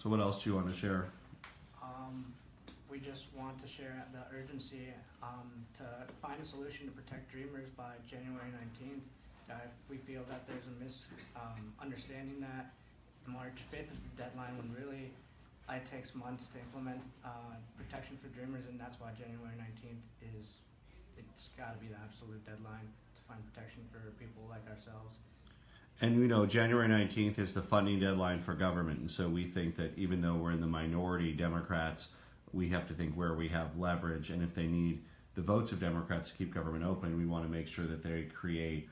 So what else do you want to share? We just want to share the urgency to find a solution to protect Dreamers by January 19th. We feel that there's a misunderstanding that March 5th is the deadline when really it takes months to implement protection for Dreamers, and that's why January 19th it's got to be the absolute deadline to find protection for people like ourselves. And we know January 19th is the funding deadline for government, and so we think that even though we're in the minority, Democrats, we have to think where we have leverage, and if they need the votes of Democrats to keep government open, we want to make sure that they create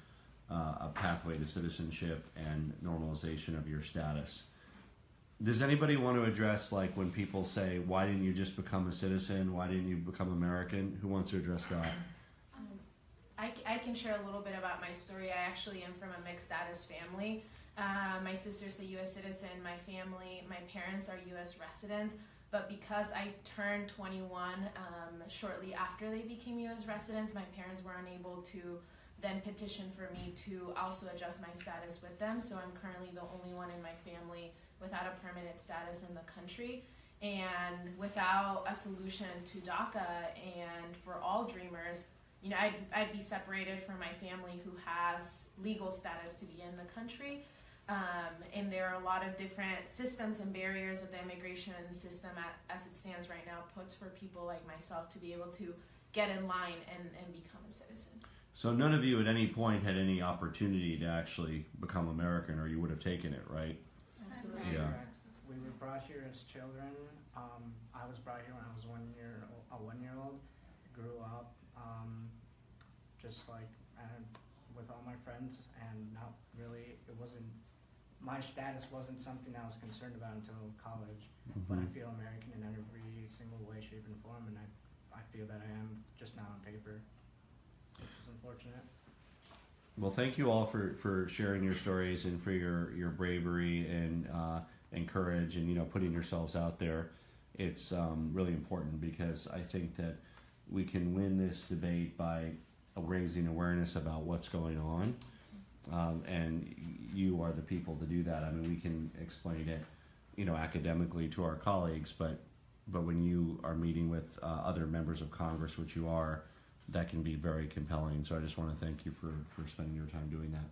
a pathway to citizenship and normalization of your status. Does anybody want to address, like, when people say, why didn't you just become a citizen? Why didn't you become American? Who wants to address that? I can share a little bit about my story. I actually am from a mixed status family. My sister's a U.S. citizen. My parents are U.S. residents. But because I turned 21 shortly after they became U.S. residents, my parents were unable to then petition for me to also adjust my status with them. So I'm currently the only one in my family without a permanent status in the country. And without a solution to DACA and for all Dreamers, you know, I'd be separated from my family who has legal status to be in the country. And there are a lot of different systems and barriers that the immigration system as it stands right now puts for people like myself to be able to get in line and become a citizen. So none of you at any point had any opportunity to actually become American, or you would have taken it, right? Absolutely. Yeah. We were brought here as children. I was brought here when I was a 1-year-old. Grew up just like with all my friends, and not really. My status wasn't something I was concerned about until college. But I feel American in every single way, shape, and form, and I feel that I am just not on paper, which is unfortunate. Well, thank you all for sharing your stories and for your bravery and courage, and, you know, putting yourselves out there. It's really important, because I think that we can win this debate by raising awareness about what's going on, and you are the people to do that. I mean, we can explain it, you know, academically to our colleagues, but when you are meeting with other members of Congress, which you are, that can be very compelling. So I just want to thank you for spending your time doing that.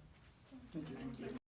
Thank you.